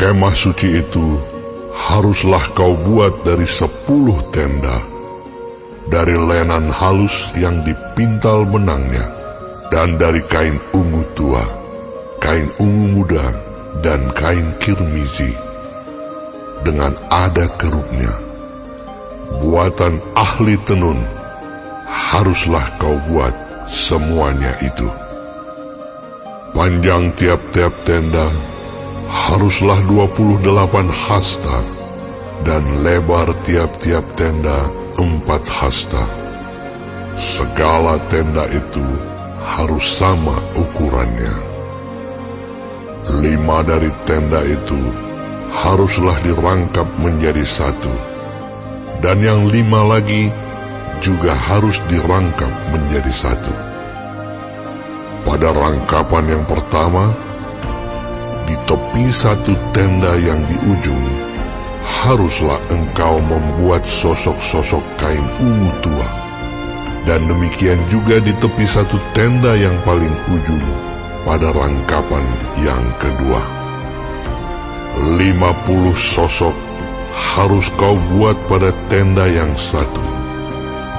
Kemah suci itu haruslah kau buat dari 10 tenda, dari lenan halus yang dipintal benangnya, dan dari kain ungu tua, kain ungu muda, dan kain kirmizi, dengan ada kerupnya. Buatan ahli tenun haruslah kau buat semuanya itu. Panjang tiap-tiap tenda haruslah 28 hasta, dan lebar tiap-tiap tenda 4 hasta. Segala tenda itu harus sama ukurannya. 5 dari tenda itu haruslah dirangkap menjadi 1, dan yang 5 lagi juga harus dirangkap menjadi 1. Pada rangkapan yang pertama, di tepi 1 tenda yang di ujung, haruslah engkau membuat sosok-sosok kain ungu tua, dan demikian juga di tepi 1 tenda yang paling ujung pada rangkapan yang kedua. 50 sosok harus kau buat pada tenda yang 1,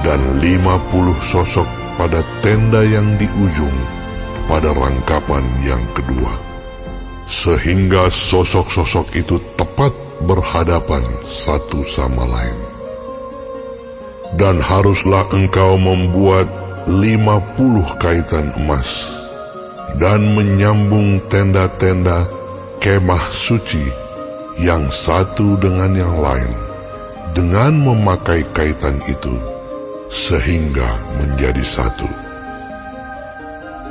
dan 50 sosok pada tenda yang di ujung pada rangkapan yang kedua, sehingga sosok-sosok itu tepat berhadapan satu sama lain. Dan haruslah engkau membuat 50 kaitan emas, dan menyambung tenda-tenda kemah suci yang satu dengan yang lain, dengan memakai kaitan itu, sehingga menjadi 1.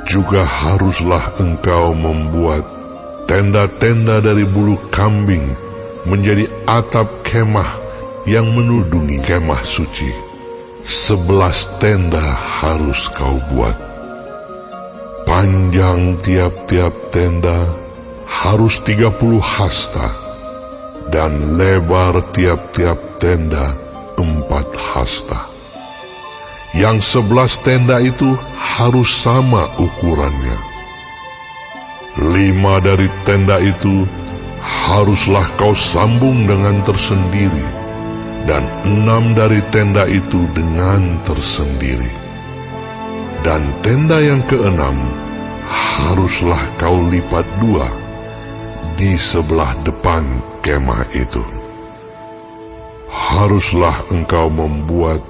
Juga haruslah engkau membuat tenda-tenda dari bulu kambing menjadi atap kemah yang menudungi kemah suci. 11 tenda harus kau buat. Panjang tiap-tiap tenda harus 30 hasta, dan lebar tiap-tiap tenda 4 hasta. Yang 11 tenda itu harus sama ukurannya. 5 dari tenda itu haruslah kau sambung dengan tersendiri, dan 6 dari tenda itu dengan tersendiri. Dan tenda yang ke-6 haruslah kau lipat 2 di sebelah depan kemah itu. Haruslah engkau membuat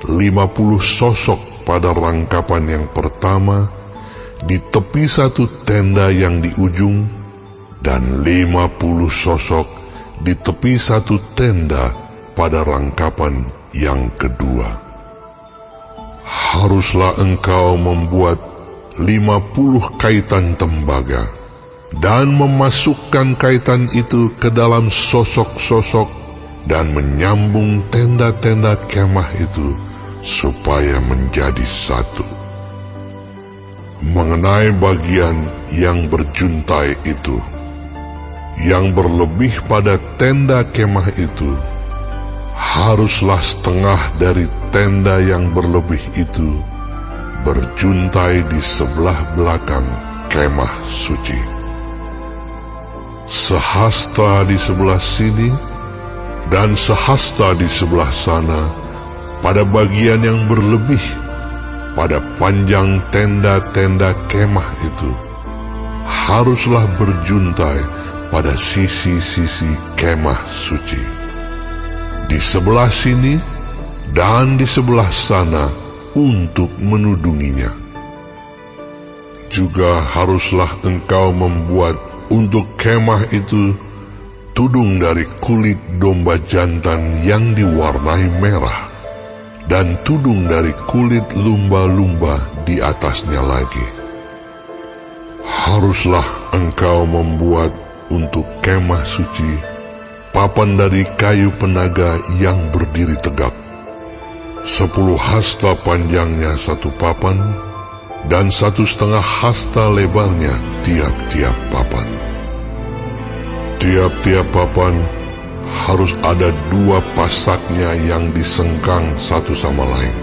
50 sosok pada rangkapan yang pertama di tepi 1 tenda yang di ujung, dan 50 sosok di tepi 1 tenda pada rangkapan yang kedua. Haruslah engkau membuat 50 kaitan tembaga, dan memasukkan kaitan itu ke dalam sosok-sosok, dan menyambung tenda-tenda kemah itu supaya menjadi 1. Mengenai bagian yang berjuntai itu, yang berlebih pada tenda kemah itu, haruslah setengah dari tenda yang berlebih itu berjuntai di sebelah belakang kemah suci. Sehasta di sebelah sini, dan sehasta di sebelah sana, pada bagian yang berlebih, pada panjang tenda-tenda kemah itu, haruslah berjuntai pada sisi-sisi kemah suci. Di sebelah sini dan di sebelah sana untuk menudunginya. Juga haruslah engkau membuat untuk kemah itu tudung dari kulit domba jantan yang diwarnai merah, dan tudung dari kulit lumba-lumba di atasnya lagi. Haruslah engkau membuat untuk kemah suci papan dari kayu penaga yang berdiri tegak. 10 hasta panjangnya 1 papan, dan 1,5 hasta lebarnya tiap-tiap papan. Tiap-tiap papan harus ada 2 pasaknya yang disengkang satu sama lain.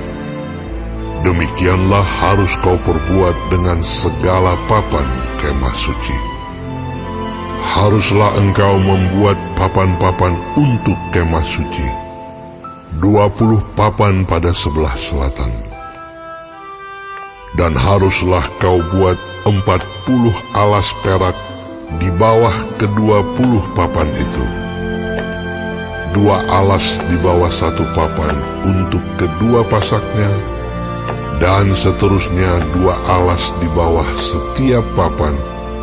Demikianlah harus kau perbuat dengan segala papan kemah suci. haruslah engkau membuat papan-papan untuk kemah suci, 20 papan pada sebelah selatan. Dan haruslah kau buat 40 alas perak di bawah ke-20 papan itu, 2 alas di bawah 1 papan untuk kedua pasaknya, dan seterusnya 2 alas di bawah setiap papan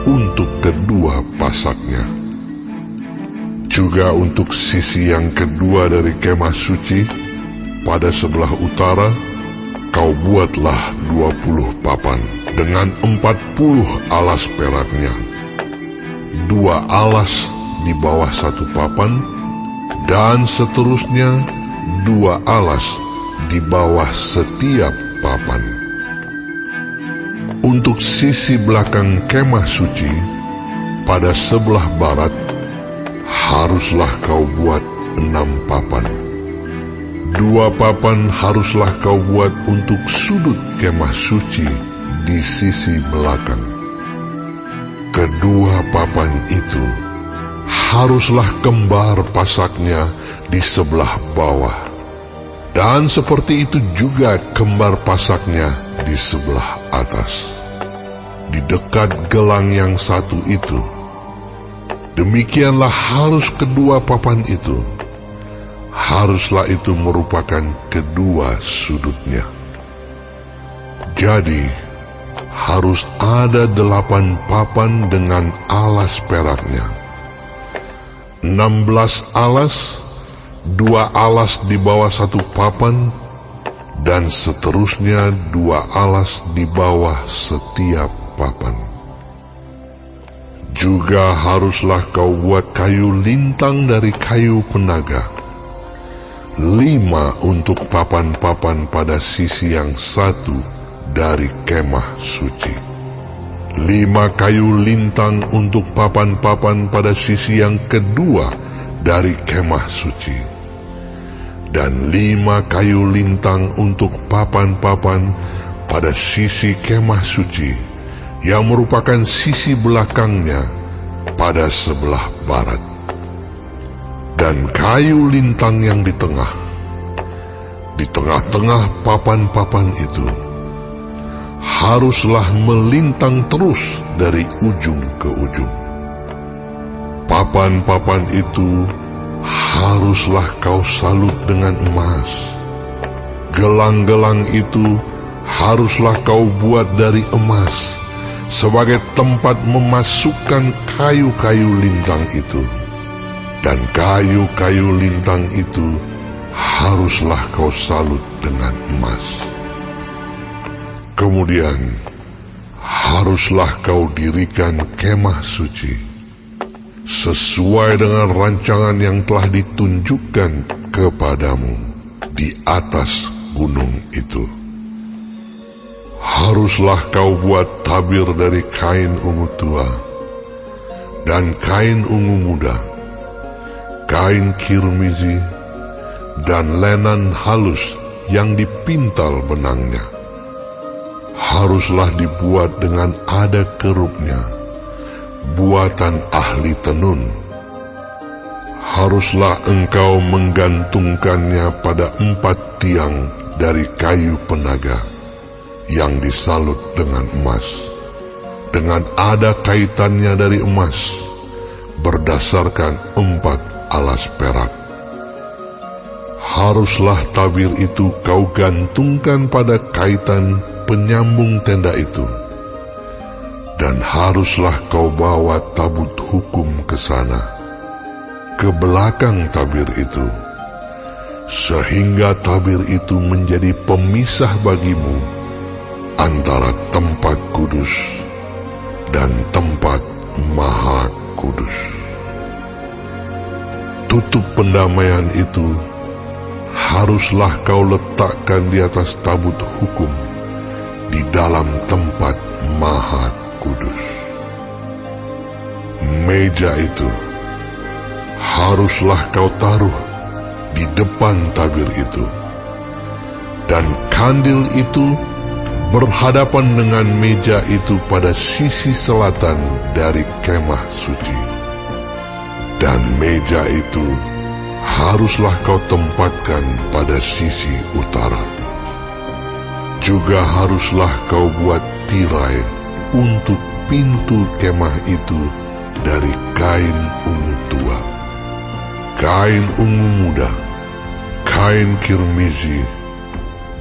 untuk kedua pasaknya. Juga untuk sisi yang kedua dari kemah suci, pada sebelah utara, kau buatlah 20 papan dengan 40 alas peraknya, 2 alas di bawah 1 papan, dan seterusnya 2 alas di bawah setiap papan. Untuk sisi belakang kemah suci, pada sebelah barat, haruslah kau buat 6 papan. 2 papan haruslah kau buat untuk sudut kemah suci di sisi belakang. Kedua papan itu haruslah kembar pasaknya di sebelah bawah, dan seperti itu juga kembar pasaknya di sebelah atas, di dekat gelang yang satu itu. Demikianlah harus kedua papan itu. Haruslah itu merupakan kedua sudutnya. Jadi, harus ada 8 papan dengan alas peraknya, 16 alas, 2 alas di bawah 1 papan, dan seterusnya 2 alas di bawah setiap papan. Juga haruslah kau buat kayu lintang dari kayu penaga, 5 untuk papan-papan pada sisi yang satu dari kemah suci, 5 kayu lintang untuk papan-papan pada sisi yang kedua dari kemah suci, dan 5 kayu lintang untuk papan-papan pada sisi kemah suci yang merupakan sisi belakangnya pada sebelah barat. Dan kayu lintang yang di tengah-tengah papan-papan itu, haruslah melintang terus dari ujung ke ujung. Papan-papan itu haruslah kau salut dengan emas. Gelang-gelang itu haruslah kau buat dari emas, sebagai tempat memasukkan kayu-kayu lintang itu. Dan kayu-kayu lintang itu haruslah kau salut dengan emas. Kemudian haruslah kau dirikan kemah suci sesuai dengan rancangan yang telah ditunjukkan kepadamu di atas gunung itu. Haruslah kau buat tabir dari kain ungu tua dan kain ungu muda, kain kirmizi, dan lenan halus yang dipintal benangnya. Haruslah dibuat dengan ada kerupnya, buatan ahli tenun. Haruslah engkau menggantungkannya pada 4 tiang dari kayu penaga yang disalut dengan emas, dengan ada kaitannya dari emas, berdasarkan 4 alas perak. Haruslah tabir itu kau gantungkan pada kaitan penyambung tenda itu, dan haruslah kau bawa tabut hukum ke sana, ke belakang tabir itu, sehingga tabir itu menjadi pemisah bagimu antara tempat kudus dan tempat maha kudus. Tutup pendamaian itu haruslah kau letakkan di atas tabut hukum di dalam tempat maha kudus. Meja itu haruslah kau taruh di depan tabir itu, dan kandil itu berhadapan dengan meja itu pada sisi selatan dari kemah suci. dan meja itu haruslah kau tempatkan pada sisi utara. Juga haruslah kau buat tirai untuk pintu kemah itu dari kain ungu tua, kain ungu muda, kain kirmizi,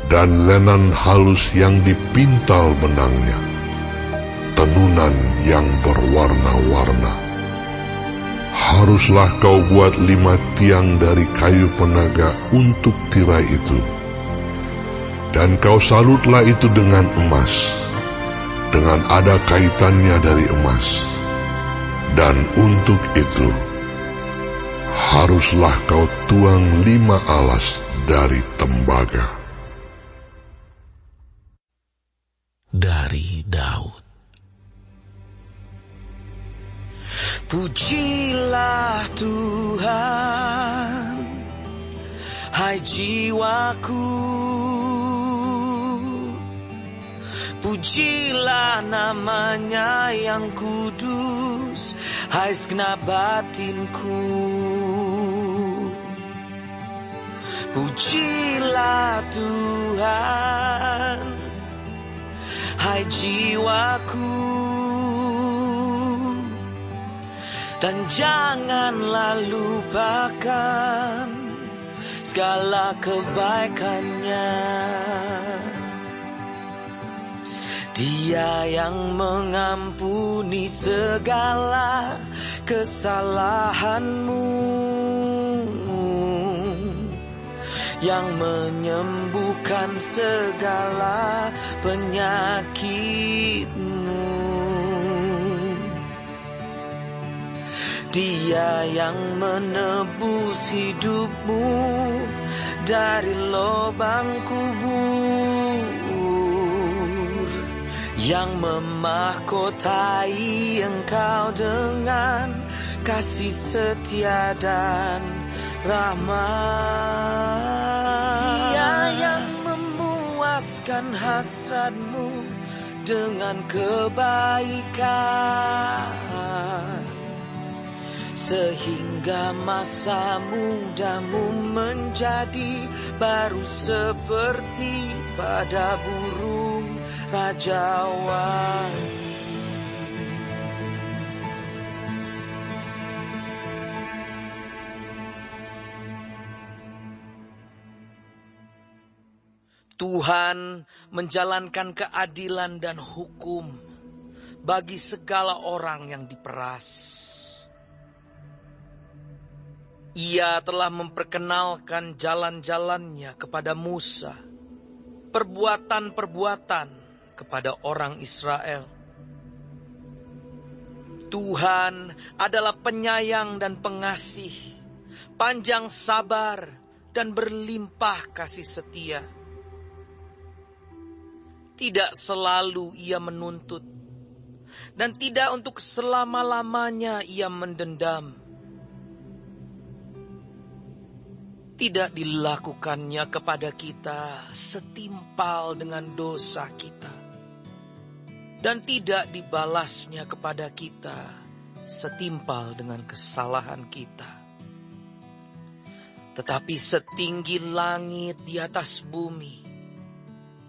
dan lenan halus yang dipintal benangnya, tenunan yang berwarna-warna. Haruslah kau buat 5 tiang dari kayu penaga untuk tirai itu, dan kau salutlah itu dengan emas, dengan ada kaitannya dari emas. Dan untuk itu, haruslah kau tuang 5 alas dari tembaga. Dari Daud. Pujilah Tuhan, hai jiwaku. Pujilah namanya yang kudus, hai segenap batinku. Pujilah Tuhan, hai jiwaku. Dan janganlah lupakan segala kebaikannya. Dia yang mengampuni segala kesalahanmu, yang menyembuhkan segala penyakitmu. Dia yang menebus hidupmu dari lubang kubur, yang memahkotai engkau dengan kasih setia dan rahmat. Dia yang memuaskan hasratmu dengan kebaikan, sehingga masa mudamu menjadi baru seperti pada burung rajawan. Tuhan menjalankan keadilan dan hukum bagi segala orang yang diperas. Ia telah memperkenalkan jalan-jalannya kepada Musa, perbuatan-perbuatan kepada orang Israel. Tuhan adalah penyayang dan pengasih, panjang sabar dan berlimpah kasih setia. Tidak selalu ia menuntut, dan tidak untuk selama-lamanya ia mendendam. Tidak dilakukannya kepada kita setimpal dengan dosa kita, dan tidak dibalasnya kepada kita setimpal dengan kesalahan kita. Tetapi setinggi langit di atas bumi,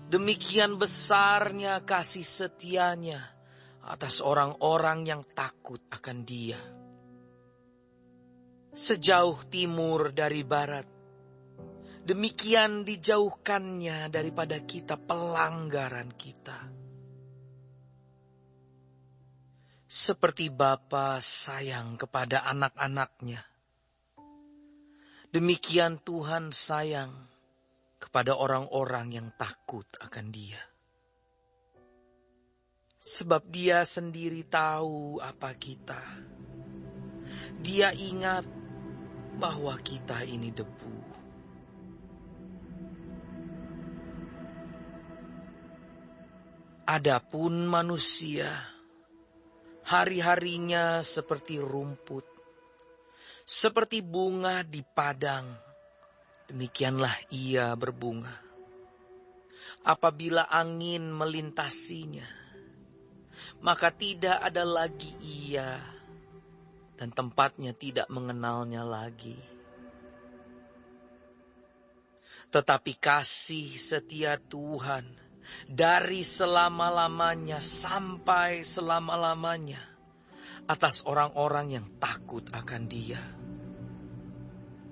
demikian besarnya kasih setianya atas orang-orang yang takut akan Dia. Sejauh timur dari barat, demikian dijauhkannya daripada kita pelanggaran kita. Seperti Bapa sayang kepada anak-anaknya, demikian Tuhan sayang kepada orang-orang yang takut akan Dia. Sebab Dia sendiri tahu apa kita. Dia ingat bahwa kita ini debu. Adapun manusia, hari-harinya seperti rumput, seperti bunga di padang, demikianlah ia berbunga. Apabila angin melintasinya, maka tidak ada lagi ia, dan tempatnya tidak mengenalnya lagi. Tetapi kasih setia Tuhan dari selama-lamanya sampai selama-lamanya atas orang-orang yang takut akan Dia,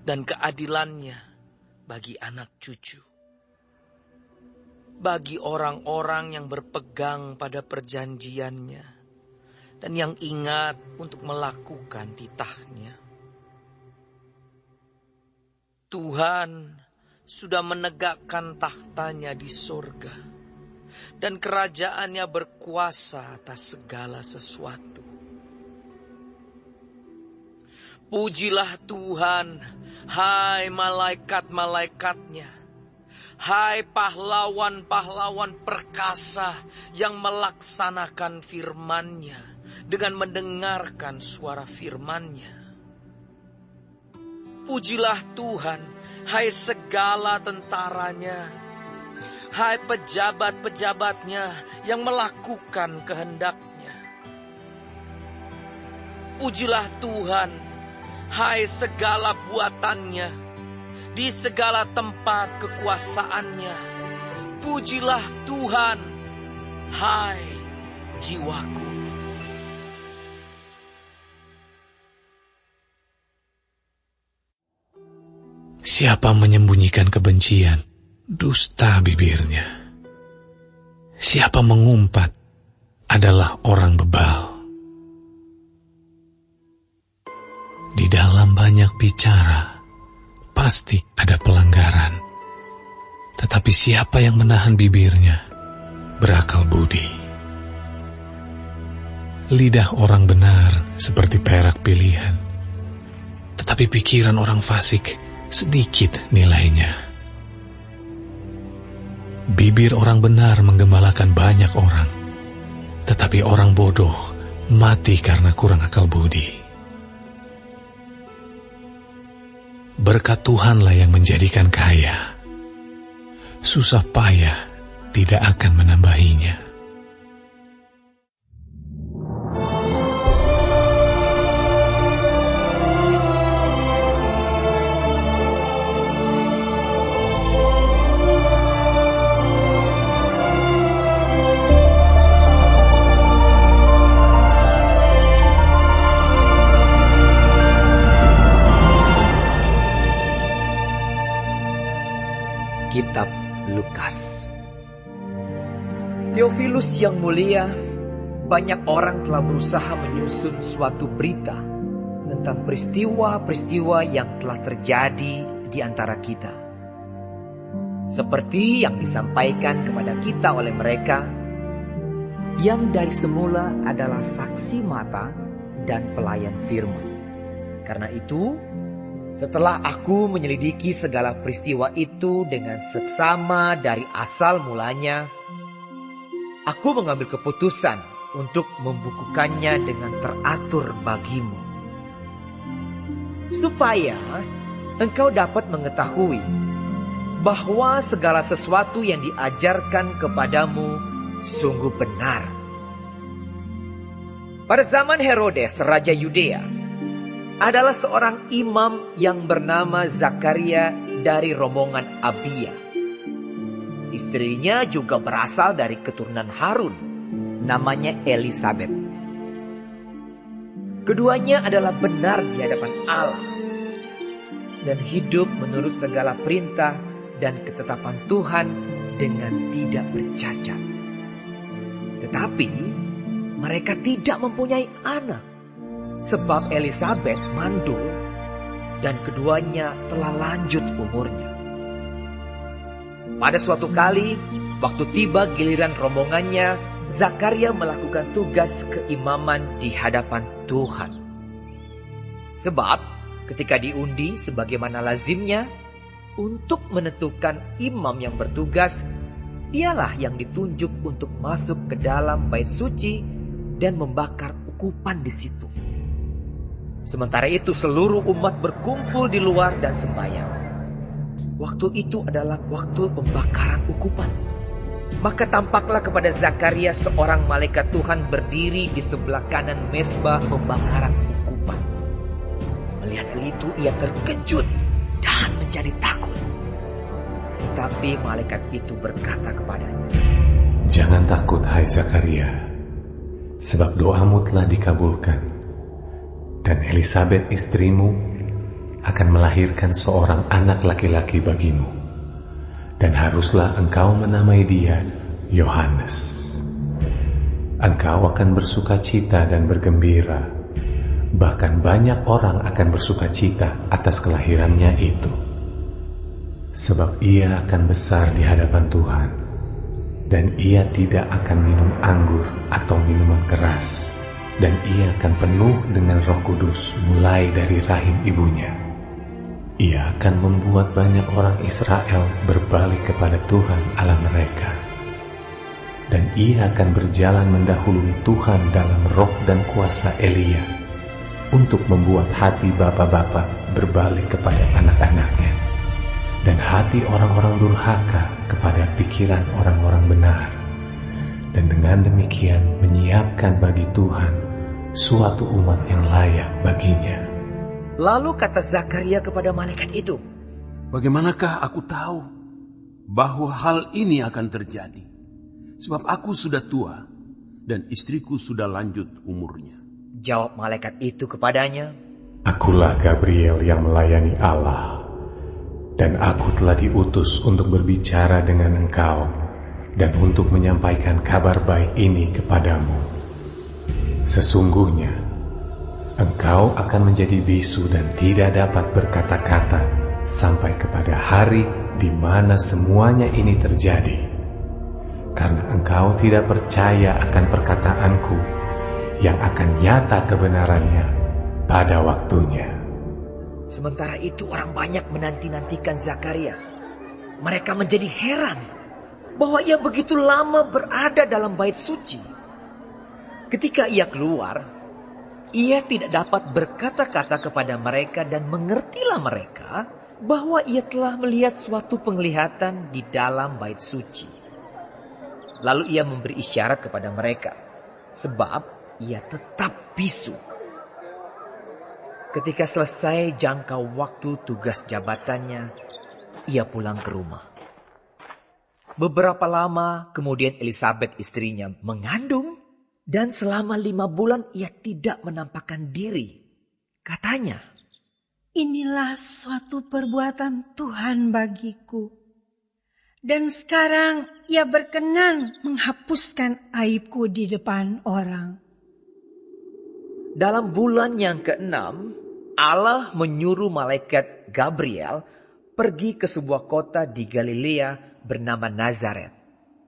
dan keadilannya bagi anak cucu, bagi orang-orang yang berpegang pada perjanjiannya dan yang ingat untuk melakukan titahnya. Tuhan sudah menegakkan tahtanya di surga, dan kerajaannya berkuasa atas segala sesuatu. Pujilah Tuhan, hai malaikat-malaikatnya, hai pahlawan-pahlawan perkasa yang melaksanakan firman-Nya dengan mendengarkan suara firman-Nya. Pujilah Tuhan, hai segala tentaranya, hai pejabat-pejabatnya yang melakukan kehendak-Nya. Pujilah Tuhan, hai segala buatannya, di segala tempat kekuasaannya. Pujilah Tuhan, hai jiwaku. Siapa menyembunyikan kebencian, dusta bibirnya. Siapa mengumpat adalah orang bebal. Di dalam banyak bicara, pasti ada pelanggaran. Tetapi siapa yang menahan bibirnya, berakal budi. Lidah orang benar seperti perak pilihan, tetapi pikiran orang fasik sedikit nilainya. Bibir orang benar menggembalakan banyak orang, tetapi orang bodoh mati karena kurang akal budi. Berkat Tuhanlah yang menjadikan kaya, susah payah tidak akan menambahinya. Kitab Lukas. Theophilus yang mulia, banyak orang telah berusaha menyusun suatu berita tentang peristiwa-peristiwa yang telah terjadi di antara kita. Seperti yang disampaikan kepada kita oleh mereka, yang dari semula adalah saksi mata dan pelayan firman. Karena itu, setelah aku menyelidiki segala peristiwa itu dengan seksama dari asal mulanya, aku mengambil keputusan untuk membukukannya dengan teratur bagimu, supaya engkau dapat mengetahui bahwa segala sesuatu yang diajarkan kepadamu sungguh benar. Pada zaman Herodes, Raja Yudea, adalah seorang imam yang bernama Zakaria dari rombongan Abia. Istrinya juga berasal dari keturunan Harun, namanya Elisabet. Keduanya adalah benar di hadapan Allah dan hidup menurut segala perintah dan ketetapan Tuhan dengan tidak bercacat. Tetapi mereka tidak mempunyai anak, sebab Elisabet mandul dan keduanya telah lanjut umurnya. Pada suatu kali, waktu tiba giliran rombongannya, Zakaria melakukan tugas keimaman di hadapan Tuhan. Sebab ketika diundi sebagaimana lazimnya, untuk menentukan imam yang bertugas, dialah yang ditunjuk untuk masuk ke dalam bait suci dan membakar ukupan di situ. Sementara itu seluruh umat berkumpul di luar dan sembahyang. Waktu itu adalah waktu pembakaran ukupan. Maka tampaklah kepada Zakaria seorang malaikat Tuhan berdiri di sebelah kanan mezbah pembakaran ukupan. Melihat hal itu, ia terkejut dan menjadi takut. Tetapi malaikat itu berkata kepadanya, "Jangan takut, hai Zakaria, sebab doamu telah dikabulkan, dan Elisabet istrimu akan melahirkan seorang anak laki-laki bagimu, dan haruslah engkau menamai dia Yohanes. Engkau akan bersukacita dan bergembira, bahkan banyak orang akan bersukacita atas kelahirannya itu. Sebab ia akan besar di hadapan Tuhan, dan ia tidak akan minum anggur atau minuman keras, dan ia akan penuh dengan Roh Kudus mulai dari rahim ibunya. Ia akan membuat banyak orang Israel berbalik kepada Tuhan Allah mereka. Dan ia akan berjalan mendahului Tuhan dalam roh dan kuasa Elia, untuk membuat hati bapa-bapa berbalik kepada anak-anaknya, dan hati orang-orang durhaka kepada pikiran orang-orang benar, dan dengan demikian menyiapkan bagi Tuhan suatu umat yang layak baginya." Lalu kata Zakaria kepada malaikat itu, Bagaimanakah aku tahu bahwa hal ini akan terjadi? Sebab aku sudah tua dan istriku sudah lanjut umurnya. Jawab malaikat itu kepadanya, "Akulah Gabriel yang melayani Allah, dan aku telah diutus untuk berbicara dengan engkau dan untuk menyampaikan kabar baik ini kepadamu. Sesungguhnya, engkau akan menjadi bisu dan tidak dapat berkata-kata sampai kepada hari di mana semuanya ini terjadi, karena engkau tidak percaya akan perkataanku yang akan nyata kebenarannya pada waktunya." Sementara itu orang banyak menanti-nantikan Zakaria. Mereka menjadi heran bahwa ia begitu lama berada dalam bait suci. Ketika ia keluar, ia tidak dapat berkata-kata kepada mereka, dan mengertilah mereka bahwa ia telah melihat suatu penglihatan di dalam bait suci. Lalu ia memberi isyarat kepada mereka, sebab ia tetap bisu. Ketika selesai jangka waktu tugas jabatannya, ia pulang ke rumah. Beberapa lama kemudian Elisabet istrinya mengandung, dan selama 5 bulan ia tidak menampakkan diri. Katanya, "Inilah suatu perbuatan Tuhan bagiku. Dan sekarang ia berkenan menghapuskan aibku di depan orang." Dalam bulan yang ke-6, Allah menyuruh malaikat Gabriel pergi ke sebuah kota di Galilea bernama Nazaret,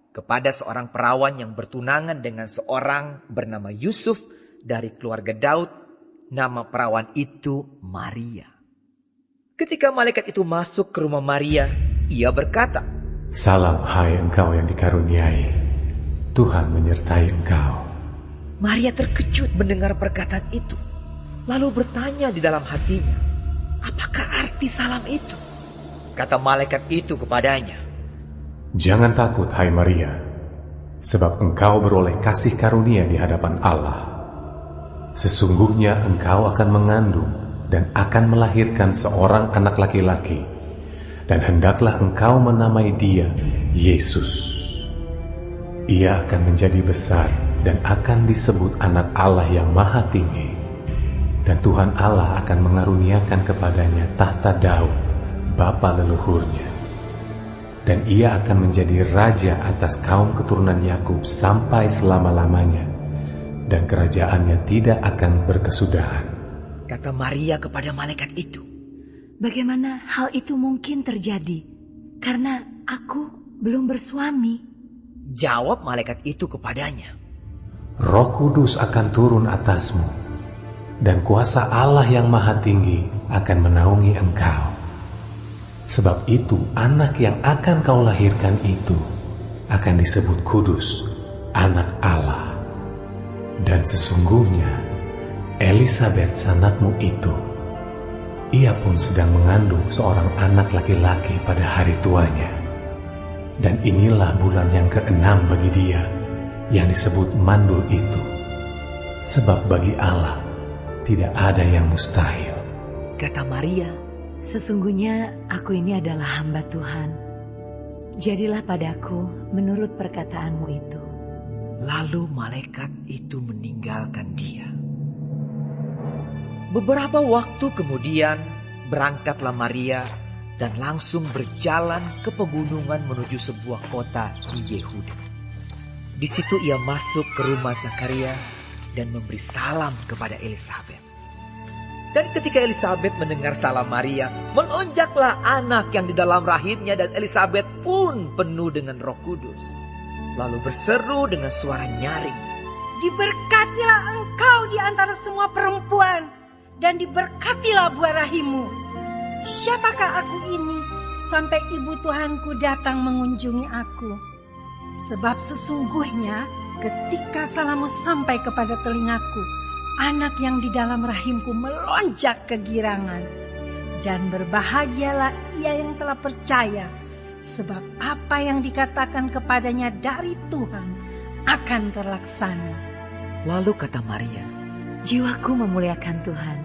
kepada seorang perawan yang bertunangan dengan seorang bernama Yusuf dari keluarga Daud. Nama perawan itu Maria. Ketika malaikat itu masuk ke rumah Maria, ia berkata, "Salam, hai engkau yang dikaruniai, Tuhan menyertai engkau." Maria terkejut mendengar perkataan itu, lalu bertanya di dalam hatinya, "Apakah arti salam itu?" Kata malaikat itu kepadanya, "Jangan takut, hai Maria, sebab engkau beroleh kasih karunia di hadapan Allah. Sesungguhnya engkau akan mengandung dan akan melahirkan seorang anak laki-laki, dan hendaklah engkau menamai dia Yesus. Ia akan menjadi besar dan akan disebut anak Allah yang Maha Tinggi, dan Tuhan Allah akan mengaruniakan kepadanya tahta Daud, bapa leluhurnya. Dan ia akan menjadi raja atas kaum keturunan Yakub sampai selama-lamanya, dan kerajaannya tidak akan berkesudahan." Kata Maria kepada malaikat itu, "Bagaimana hal itu mungkin terjadi? Karena aku belum bersuami." Jawab malaikat itu kepadanya, "Roh Kudus akan turun atasmu, dan kuasa Allah yang Maha Tinggi akan menaungi engkau. Sebab itu anak yang akan kau lahirkan itu akan disebut kudus, anak Allah. Dan sesungguhnya Elisabet sanakmu itu, ia pun sedang mengandung seorang anak laki-laki pada hari tuanya. Dan inilah bulan yang ke-6 bagi dia, yang disebut mandul itu. Sebab bagi Allah tidak ada yang mustahil." Kata Maria, Sesungguhnya aku ini adalah hamba Tuhan. Jadilah padaku menurut perkataanmu itu. lalu malaikat itu meninggalkan dia. Beberapa waktu kemudian berangkatlah Maria dan langsung berjalan ke pegunungan menuju sebuah kota di Yehuda. Di situ ia masuk ke rumah Zakaria dan memberi salam kepada Elisabet. Dan ketika Elisabet mendengar salam Maria, melonjaklah anak yang di dalam rahimnya dan Elisabet pun penuh dengan Roh Kudus. Lalu berseru dengan suara nyaring, Diberkatilah engkau di antara semua perempuan, dan diberkatilah buah rahimmu. Siapakah aku ini sampai ibu Tuhanku datang mengunjungi aku? Sebab sesungguhnya ketika salammu sampai kepada telingaku, anak yang di dalam rahimku melonjak kegirangan. Dan berbahagialah ia yang telah percaya, sebab apa yang dikatakan kepadanya dari Tuhan akan terlaksana. Lalu kata Maria, Jiwaku memuliakan Tuhan,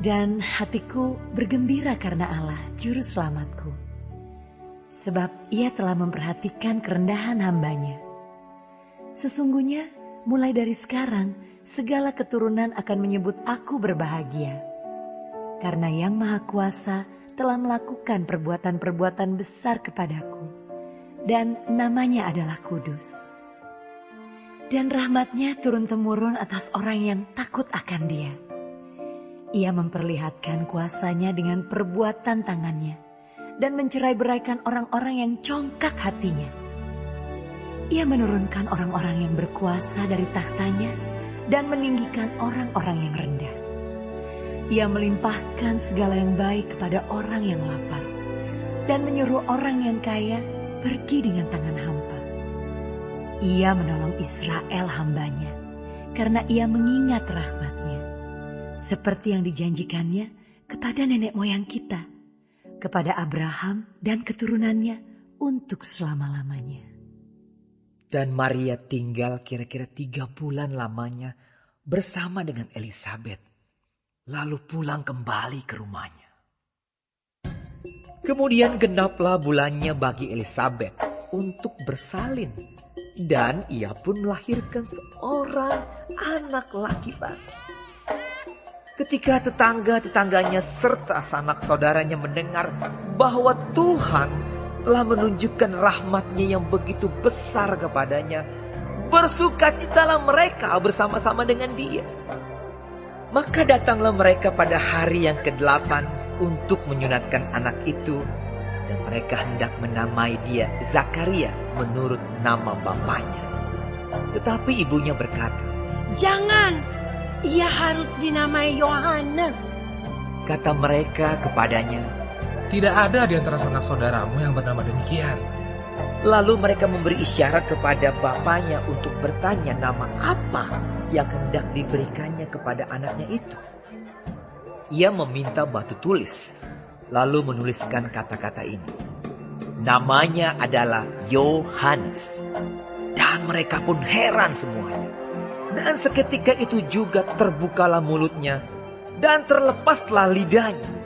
dan hatiku bergembira karena Allah, Juru Selamatku. Sebab ia telah memperhatikan kerendahan hambanya. Sesungguhnya mulai dari sekarang, segala keturunan akan menyebut aku berbahagia. Karena Yang Maha Kuasa telah melakukan perbuatan-perbuatan besar kepadaku, dan namanya adalah kudus. Dan rahmatnya turun-temurun atas orang yang takut akan dia. Ia memperlihatkan kuasanya dengan perbuatan tangannya, dan mencerai-beraikan orang-orang yang congkak hatinya. Ia menurunkan orang-orang yang berkuasa dari tahtanya, dan meninggikan orang-orang yang rendah. Ia melimpahkan segala yang baik kepada orang yang lapar, dan menyuruh orang yang kaya pergi dengan tangan hampa. Ia menolong Israel hambanya, karena ia mengingat rahmatnya, seperti yang dijanjikannya kepada nenek moyang kita, kepada Abraham dan keturunannya untuk selama-lamanya. dan Maria tinggal kira-kira 3 bulan lamanya bersama dengan Elisabet, lalu pulang kembali ke rumahnya. Kemudian genaplah bulannya bagi Elisabet untuk bersalin, dan ia pun melahirkan seorang anak laki-laki. Ketika tetangga-tetangganya serta sanak saudaranya mendengar bahwa Tuhan telah menunjukkan rahmatnya yang begitu besar kepadanya, bersukacitalah mereka bersama-sama dengan dia. Maka datanglah mereka pada hari yang ke-8 untuk menyunatkan anak itu, dan mereka hendak menamai dia Zakaria menurut nama bapaknya. Tetapi ibunya berkata, Jangan, ia harus dinamai Yohanes. kata mereka kepadanya. Tidak ada di antara sanak saudaramu yang bernama demikian. Lalu mereka memberi isyarat kepada bapaknya untuk bertanya nama apa yang hendak diberikannya kepada anaknya itu. Ia meminta batu tulis, lalu menuliskan kata-kata ini. Namanya adalah Yohanes. Dan mereka pun heran semuanya. Dan seketika itu juga terbukalah mulutnya dan terlepaslah lidahnya.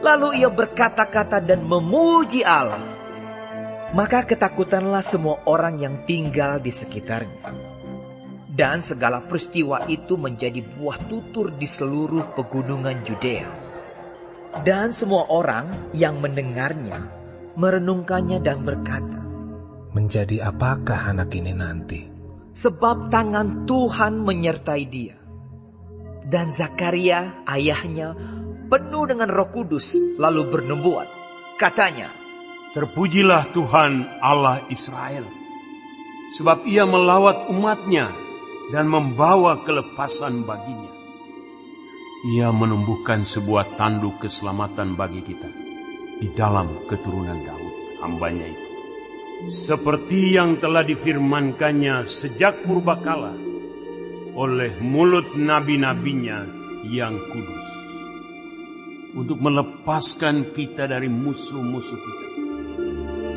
Lalu ia berkata-kata dan memuji Allah. Maka ketakutanlah semua orang yang tinggal di sekitarnya. Dan segala peristiwa itu menjadi buah tutur di seluruh pegunungan Yudea. Dan semua orang yang mendengarnya merenungkannya dan berkata, Menjadi apakah anak ini nanti? sebab tangan Tuhan menyertai dia. Dan Zakaria ayahnya penuh dengan Roh Kudus lalu bernubuat. Katanya, Terpujilah Tuhan Allah Israel, sebab ia melawat umatnya dan membawa kelepasan baginya. Ia menumbuhkan sebuah tanduk keselamatan bagi kita di dalam keturunan Daud, hambanya itu. Seperti yang telah difirmankannya sejak purbakala oleh mulut nabi-nabinya yang kudus, untuk melepaskan kita dari musuh-musuh kita,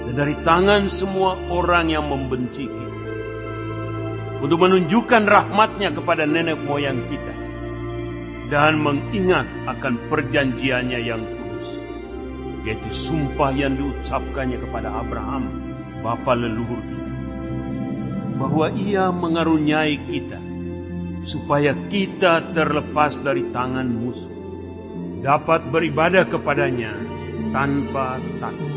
dan dari tangan semua orang yang membenci kita, untuk menunjukkan rahmatnya kepada nenek moyang kita, dan mengingat akan perjanjiannya yang kudus, yaitu sumpah yang diucapkannya kepada Abraham, bapa leluhur kita, bahwa Ia mengaruniai kita, supaya kita terlepas dari tangan musuh, dapat beribadah kepadanya tanpa takut,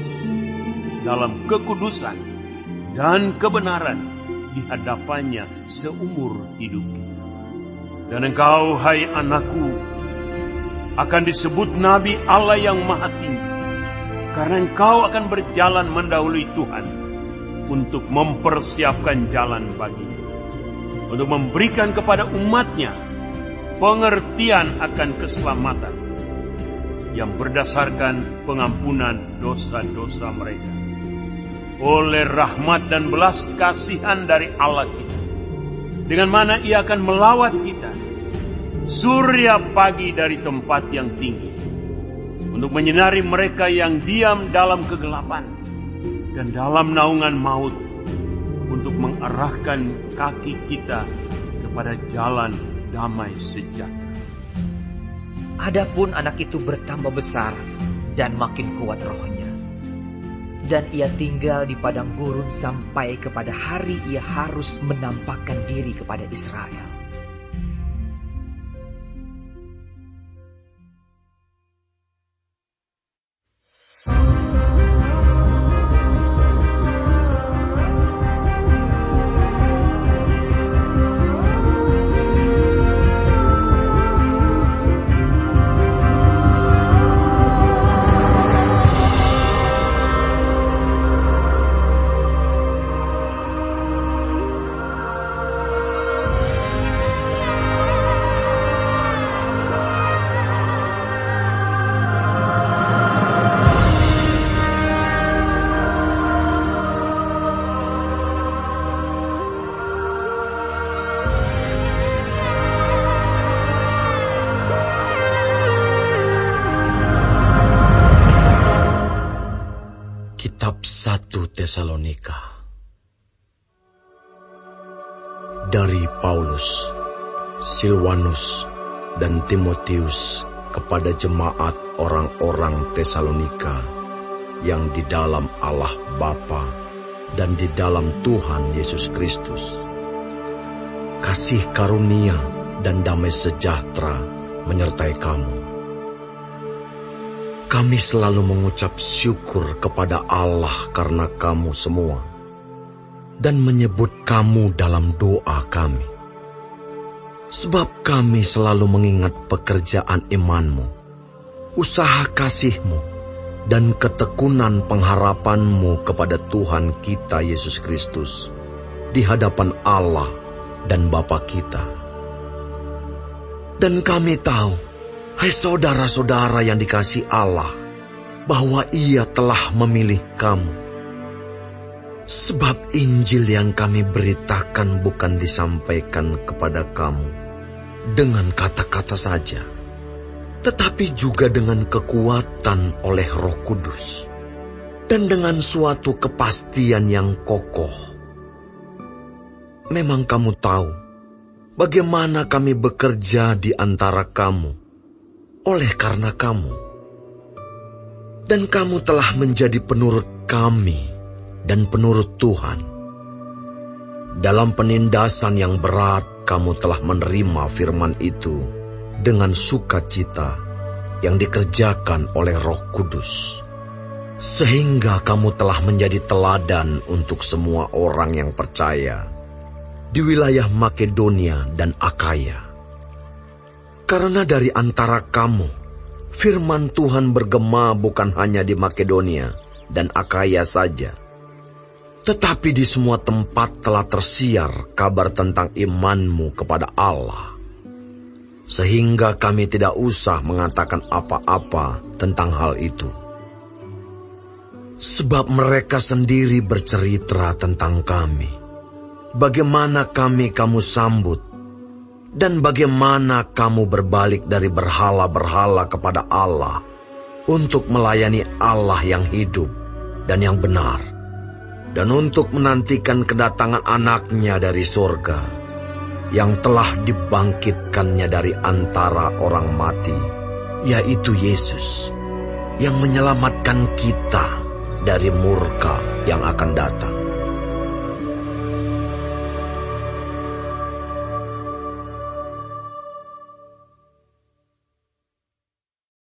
dalam kekudusan dan kebenaran di hadapannya seumur hidup kita. Dan engkau, hai anakku, akan disebut Nabi Allah yang Maha Tinggi, karena engkau akan berjalan mendahului Tuhan untuk mempersiapkan jalan baginya, untuk memberikan kepada umatnya pengertian akan keselamatan yang berdasarkan pengampunan dosa-dosa mereka, oleh rahmat dan belas kasihan dari Allah kita, dengan mana Ia akan melawat kita, surya pagi dari tempat yang tinggi, untuk menyinari mereka yang diam dalam kegelapan dan dalam naungan maut, untuk mengarahkan kaki kita kepada jalan damai sejahtera. Adapun anak itu bertambah besar dan makin kuat rohnya, dan ia tinggal di padang gurun sampai kepada hari ia harus menampakkan diri kepada Israel. Kitab 1 Tesalonika. Dari Paulus, Silwanus, dan Timotius kepada jemaat orang-orang Tesalonika yang di dalam Allah Bapa dan di dalam Tuhan Yesus Kristus. Kasih karunia dan damai sejahtera menyertai kamu. Kami selalu mengucap syukur kepada Allah karena kamu semua, dan menyebut kamu dalam doa kami. Sebab kami selalu mengingat pekerjaan imanmu, usaha kasihmu, dan ketekunan pengharapanmu kepada Tuhan kita Yesus Kristus, di hadapan Allah dan Bapa kita. Dan kami tahu, hai saudara-saudara yang dikasihi Allah, bahwa Ia telah memilih kamu. Sebab Injil yang kami beritakan bukan disampaikan kepada kamu dengan kata-kata saja, tetapi juga dengan kekuatan oleh Roh Kudus, dan dengan suatu kepastian yang kokoh. Memang kamu tahu bagaimana kami bekerja di antara kamu, oleh karena kamu, dan kamu telah menjadi penurut kami dan penurut Tuhan. Dalam penindasan yang berat, kamu telah menerima firman itu dengan sukacita yang dikerjakan oleh Roh Kudus, sehingga kamu telah menjadi teladan untuk semua orang yang percaya di wilayah Makedonia dan Akaya. Karena dari antara kamu, firman Tuhan bergema bukan hanya di Makedonia dan Akaya saja, tetapi di semua tempat telah tersiar kabar tentang imanmu kepada Allah, sehingga kami tidak usah mengatakan apa-apa tentang hal itu. Sebab mereka sendiri bercerita tentang kami, bagaimana kamu sambut, dan bagaimana kamu berbalik dari berhala-berhala kepada Allah untuk melayani Allah yang hidup dan yang benar, dan untuk menantikan kedatangan anaknya dari surga, yang telah dibangkitkannya dari antara orang mati, yaitu Yesus, yang menyelamatkan kita dari murka yang akan datang.